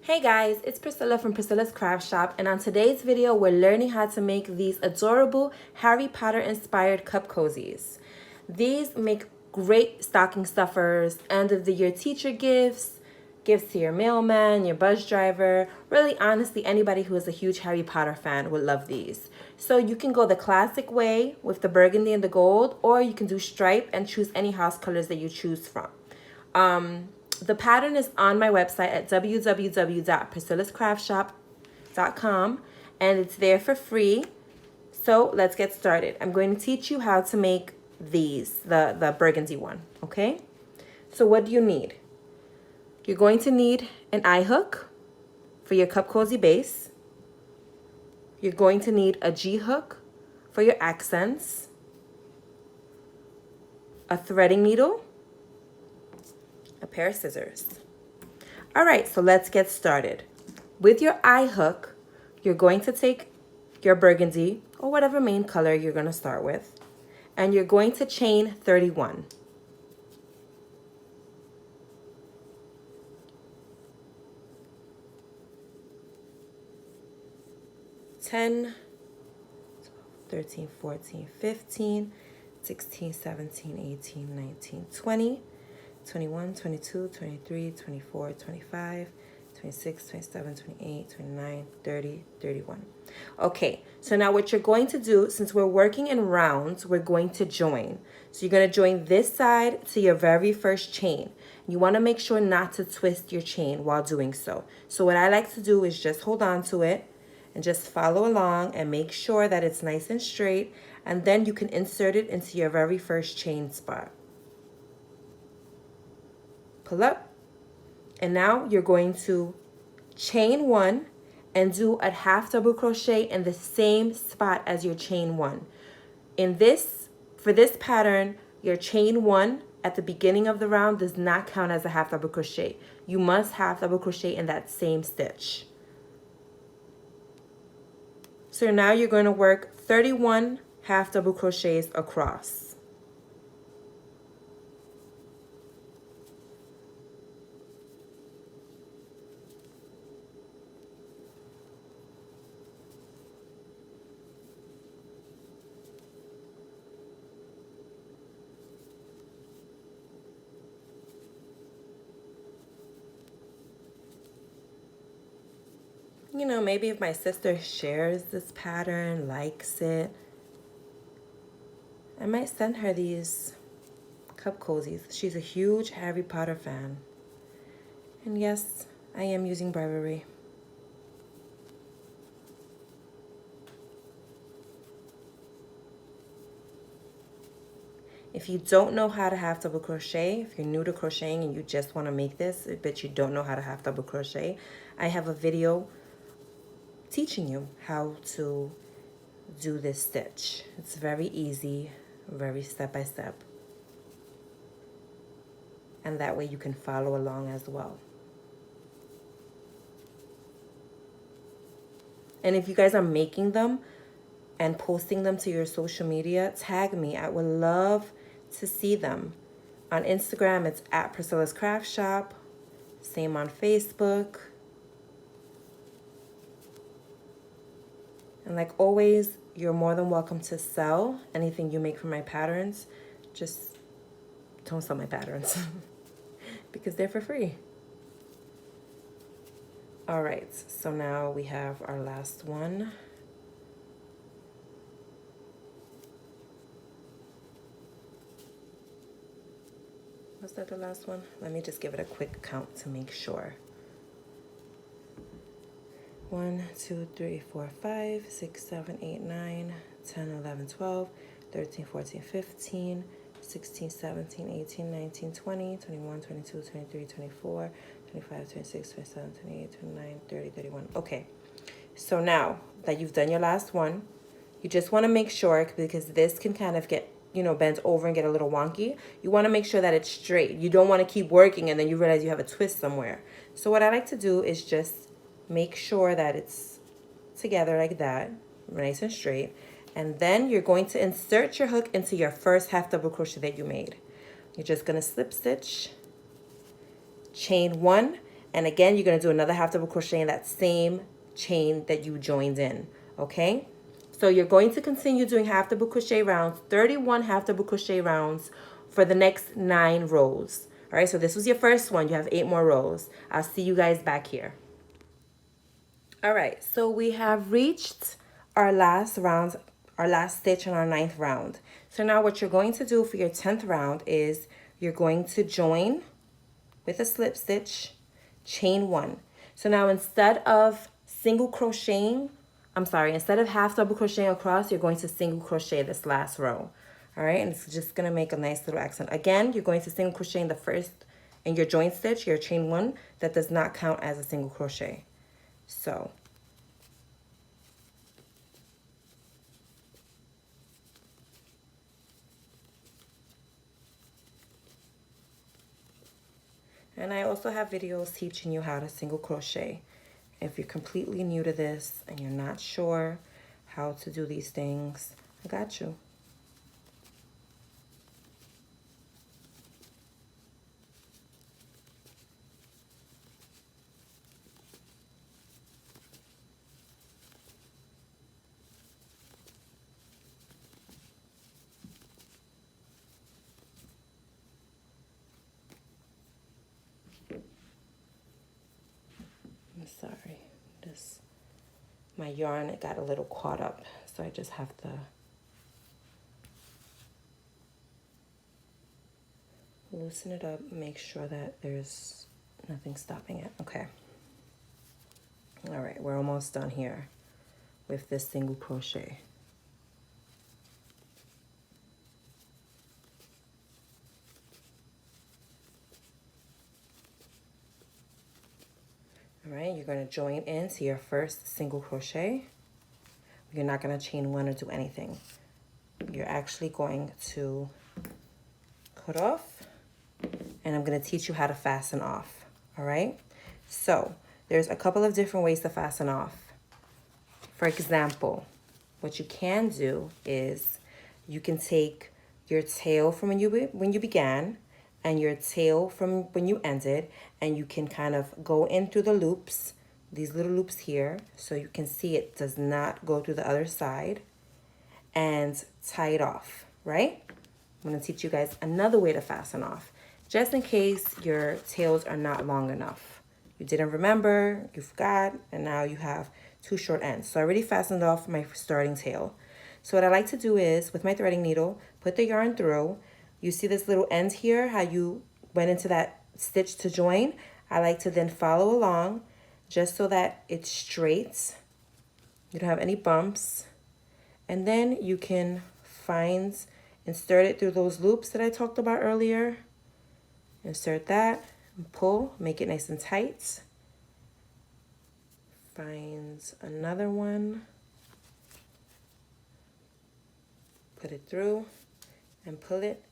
Hey guys, it's Priscilla from Priscilla's Craft Shop, and on today's video we're learning how to make these adorable Harry Potter inspired cup cozies. These make great stocking stuffers, end of the year teacher gifts, gifts to your mailman, your bus driver. Really, honestly, anybody who is a huge Harry Potter fan would love these. So you can go the classic way with the burgundy and the gold, or you can do stripe and choose any house colors that you choose from. The pattern is on my website at www.priscillascraftshop.com, and it's there for free. So let's get started. I'm going to teach you how to make these, the burgundy one, okay? So what do you need? You're going to need an eye hook for your cup cozy base. You're going to need a G hook for your accents, a threading needle, a pair of scissors. All right, so let's get started. With your eye hook, you're going to take your burgundy or whatever main color you're going to start with, and you're going to chain 31. Ten, 13, 14, 15, 16, 17, 18, 19, 20, 21, 22, 23, 24, 25, 26, 27, 28, 29, 30, 31. Okay, so now what you're going to do, since we're working in rounds, we're going to join. So you're going to join this side to your very first chain. You want to make sure not to twist your chain while doing so. So what I like to do is just hold on to it and just follow along and make sure that it's nice and straight, and then you can insert it into your very first chain spot. Pull up, and now you're going to chain one and do a half double crochet in the same spot as your chain one. For this pattern, your chain one at the beginning of the round does not count as a half double crochet. You must half double crochet in that same stitch. So now you're going to work 31 half double crochets across. You know, maybe if my sister shares this pattern, likes it, I might send her these cup cozies. She's a huge Harry Potter fan. And yes, I am using bribery. If you don't know how to half double crochet, if you're new to crocheting and you just want to make this, but you don't know how to half double crochet, I have a video teaching you how to do this stitch. It's very easy, very step by step. And that way you can follow along as well. And if you guys are making them and posting them to your social media, tag me. I would love to see them. On Instagram, it's at Priscilla's Craft Shop. Same on Facebook. And like always, you're more than welcome to sell anything you make from my patterns. Just don't sell my patterns because they're for free. All right, so now we have our last one. Was that the last one? Let me just give it a quick count to make sure. 1, 2, 3, 4, 5, 6, 7, 8, 9, 10, 11, 12, 13, 14, 15, 16, 17, 18, 19, 20, 21, 22, 23, 24, 25, 26, 27, 28, 29, 30, 31. Okay, so now that you've done your last one, you just want to make sure, because this can kind of get, you know, bent over and get a little wonky. You want to make sure that it's straight. You don't want to keep working and then you realize you have a twist somewhere. So what I like to do is just make sure that it's together like that, nice and straight. And then you're going to insert your hook into your first half double crochet that you made. You're just going to slip stitch, chain one, And again, you're going to do another half double crochet in that same chain that you joined in, okay? So you're going to continue doing half double crochet rounds, 31 half double crochet rounds for the next 9 rows. All right, so this was your first one. You have 8 more rows. I'll see you guys back here. All right, so we have reached our last round, our last stitch in our 9th round. So now what you're going to do for your 10th round is you're going to join with a slip stitch, chain 1. So now instead of single crocheting, instead of half double crocheting across, you're going to single crochet this last row. All right, and it's just gonna make a nice little accent. Again, you're going to single crochet in the first, in your joint stitch, your chain 1, that does not count as a single crochet. So and I also have videos teaching you how to single crochet. If you're completely new to this and you're not sure how to do these things, I got you. I'm sorry, my yarn, it got a little caught up, so I just have to loosen it up, make sure that there's nothing stopping it. Okay. All right, we're almost done here with this single crochet. All right, you're going to join into your first single crochet. You're not going to chain 1 or do anything. You're actually going to cut off, and I'm going to teach you how to fasten off. All right, so there's a couple of different ways to fasten off. For example, what you can do is you can take your tail from when you began and your tail from when you ended, and you can kind of go in through the loops, these little loops here, so you can see it does not go through the other side, and tie it off, right? I'm going to teach you guys another way to fasten off, just in case your tails are not long enough. You didn't remember, you forgot, and now you have 2 short ends. So I already fastened off my starting tail. So what I like to do is, with my threading needle, put the yarn through. You see this little end here, how you went into that stitch to join? I like to then follow along just so that it's straight. You don't have any bumps. And then you can insert it through those loops that I talked about earlier. Insert that and pull, make it nice and tight. Find another one. Put it through and pull it.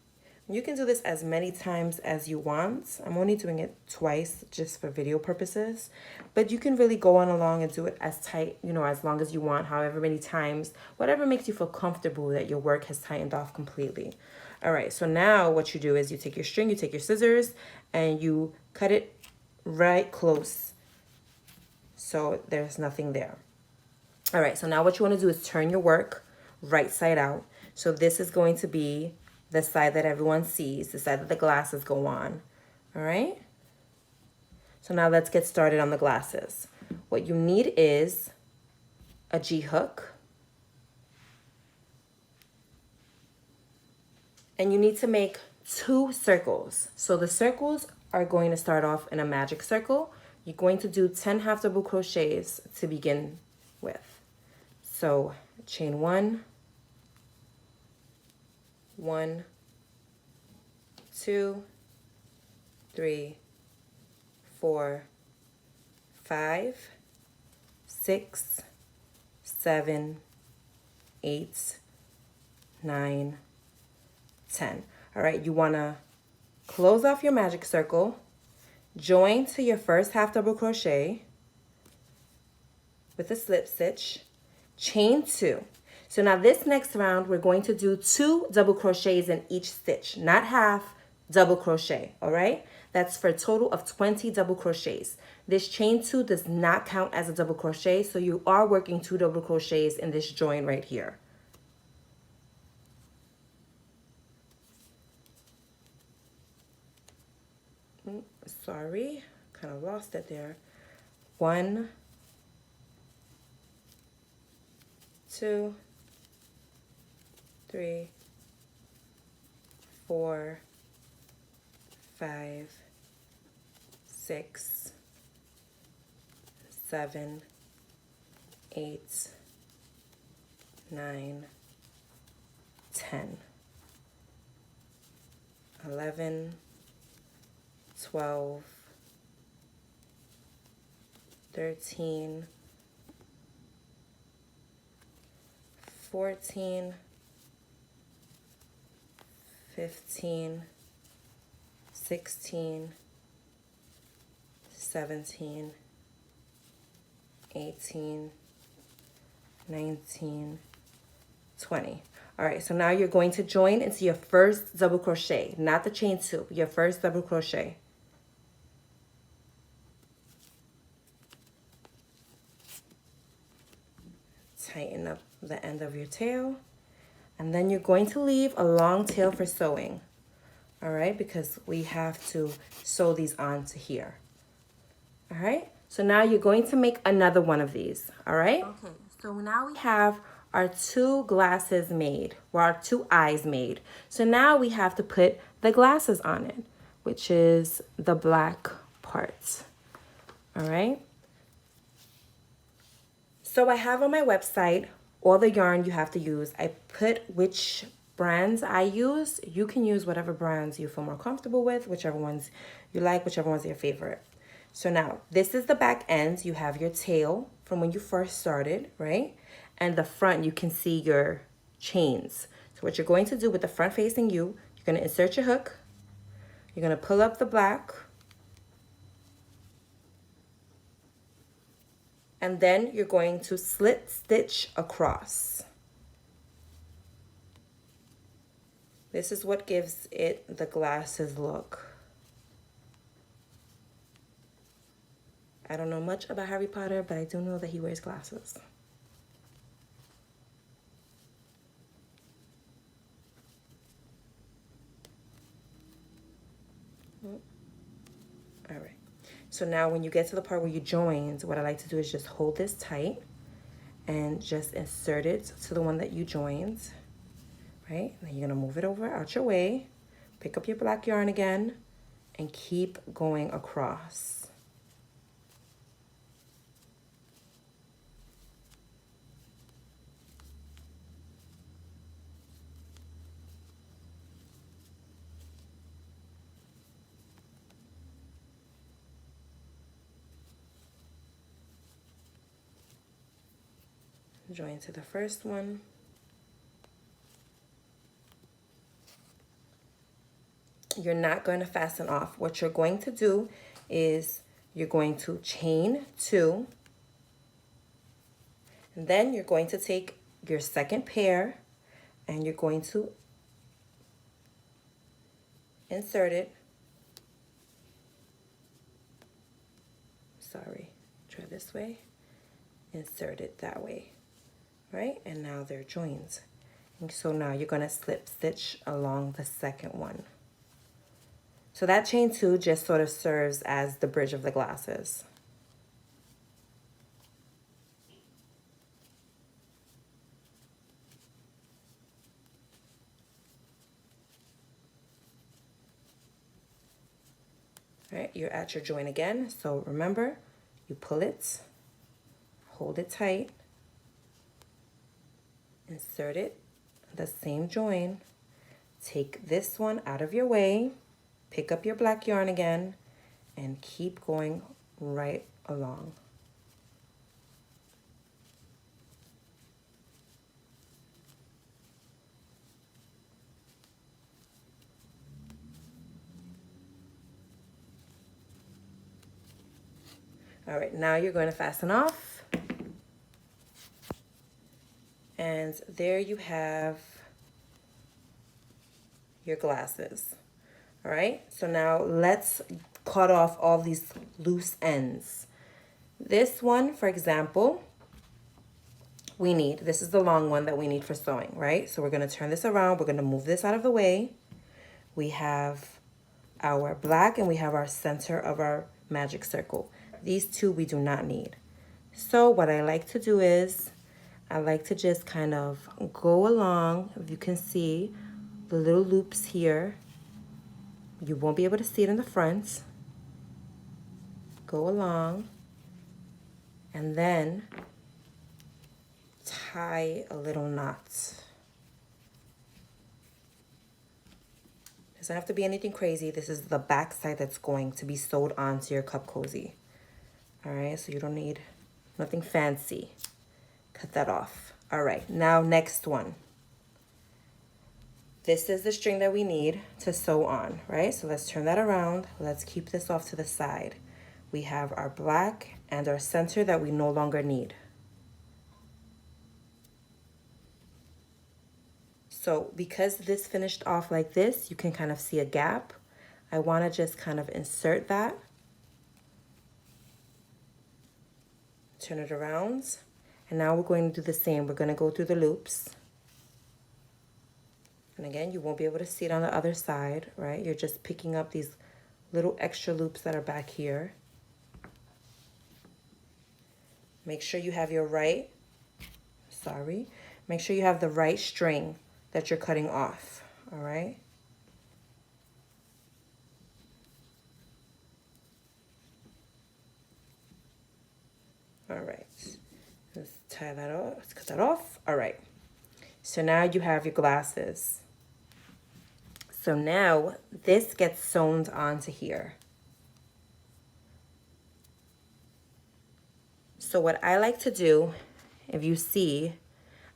You can do this as many times as you want. I'm only doing it twice just for video purposes, but you can really go on along and do it as tight, as long as you want, however many times, whatever makes you feel comfortable that your work has tightened off completely. All right, so now what you do is you take your string, you take your scissors, and you cut it right close so there's nothing there. All right, so now what you want to do is turn your work right side out. So this is going to be the side that everyone sees, the side that the glasses go on. All right? So now let's get started on the glasses. What you need is a G-hook. And you need to make 2 circles. So the circles are going to start off in a magic circle. You're going to do 10 half double crochets to begin with. So chain 1, 1, 2, 3, 4, 5, 6, 7, 8, 9, 10. All right, you want to close off your magic circle, join to your first half double crochet with a slip stitch, chain 2. So now this next round, we're going to do 2 double crochets in each stitch, not half, double crochet, all right? That's for a total of 20 double crochets. This chain 2 does not count as a double crochet, so you are working 2 double crochets in this join right here. Sorry, kind of lost it there. 1, 2, 3, 4, 5, 6, 7, 8, 9, 10, 11, 12, 13, 14, 15, 16, 17, 18, 19, 20. All right, so now you're going to join into your first double crochet, not the chain 2, your first double crochet. Tighten up the end of your tail, and then you're going to leave a long tail for sewing. All right, because we have to sew these onto here. All right, so now you're going to make another one of these. All right, okay, so now we have our 2 glasses made, or our 2 eyes made. So now we have to put the glasses on it, which is the black part. All right, so I have on my website all the yarn you have to use. I put which brands I use. You can use whatever brands you feel more comfortable with, whichever ones you like, whichever one's your favorite. So now, this is the back end. You have your tail from when you first started, right? And the front, you can see your chains. So what you're going to do with the front facing you, you're going to insert your hook. You're going to pull up the black. And then you're going to slit stitch across. This is what gives it the glasses look. I don't know much about Harry Potter, but I do know that he wears glasses. All right. So now when you get to the part where you joined, what I like to do is just hold this tight and just insert it to the one that you joined, right? Then you're gonna move it over out your way, pick up your black yarn again, and keep going across. Join to the first one. You're not going to fasten off. What you're going to do is you're going to chain 2, and then you're going to take your second pair and you're going to insert it. Sorry, try this way. Insert it that way. Right, and now they're joined. And so now you're going to slip stitch along the second one. So that chain 2 just sort of serves as the bridge of the glasses. All right, you're at your join again. So remember, you pull it, hold it tight, insert it, the same join, take this one out of your way, pick up your black yarn again, and keep going right along. All right, now you're going to fasten off. And there you have your glasses. All right, so now let's cut off all these loose ends. This one, for example, this is the long one that we need for sewing, right? So we're gonna turn this around, we're gonna move this out of the way. We have our black and we have our center of our magic circle. These two we do not need. So what I like to do is, I like to just kind of go along. If you can see the little loops here, you won't be able to see it in the front. Go along and then tie a little knot. Doesn't have to be anything crazy. This is the back side that's going to be sewed onto your cup cozy. All right, so you don't need nothing fancy. Cut that off. All right, now next one. This is the string that we need to sew on, right? So let's turn that around. Let's keep this off to the side. We have our black and our center that we no longer need. So because this finished off like this, you can kind of see a gap. I want to just kind of insert that. Turn it around. And now we're going to do the same. We're going to go through the loops. And again, you won't be able to see it on the other side, right? You're just picking up these little extra loops that are back here. Make sure you have your make sure you have the right string that you're cutting off, all right? All right, let's tie that off, let's cut that off. All right, so now you have your glasses. So now this gets sewn onto here. So what I like to do, if you see,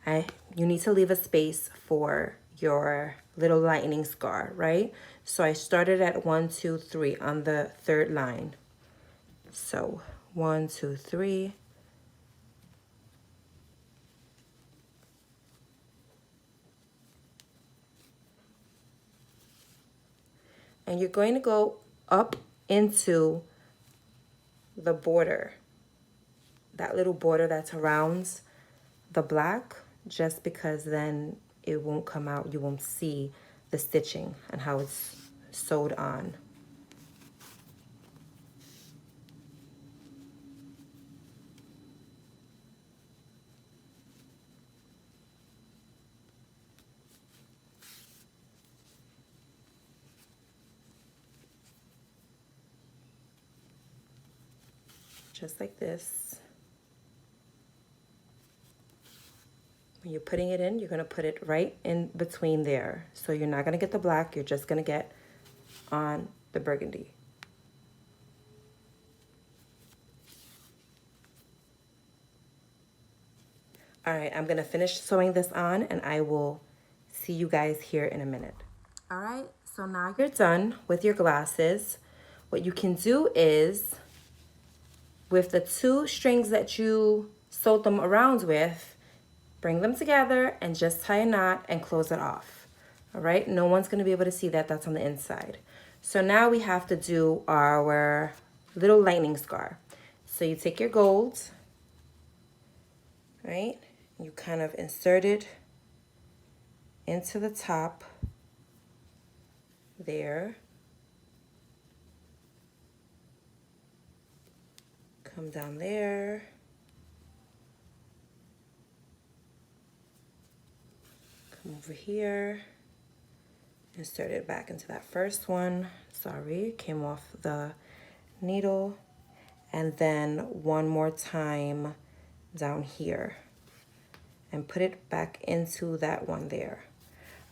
you need to leave a space for your little lightning scar, right? So I started at 1, 2, 3 on the third line. So 1, 2, 3. And you're going to go up into the border, that little border that's around the black, just because then it won't come out. You won't see the stitching and how it's sewed on. Just like this. When you're putting it in, you're going to put it right in between there. So you're not going to get the black, you're just going to get on the burgundy. All right, I'm going to finish sewing this on and I will see you guys here in a minute. All right, so now you're done with your glasses. What you can do is, with the 2 strings that you sewed them around with, bring them together and just tie a knot and close it off. All right, no one's gonna be able to see that, that's on the inside. So now we have to do our little lightning scar. So you take your gold, right? You kind of insert it into the top there. Come down there. Come over here. Insert it back into that first one. Sorry, came off the needle. And then one more time down here. And put it back into that one there.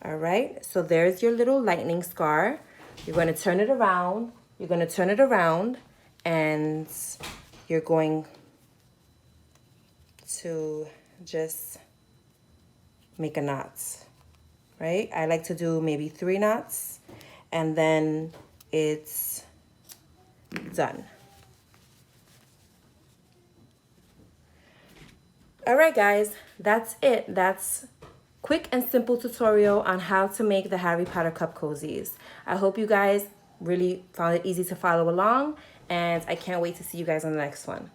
All right, so there's your little lightning scar. You're going to turn it around. You're going to turn it around and you're going to just make a knot, right? I like to do maybe 3 knots and then it's done. All right, guys, that's it. That's quick and simple tutorial on how to make the Harry Potter cup cozies. I hope you guys really found it easy to follow along, and I can't wait to see you guys on the next one.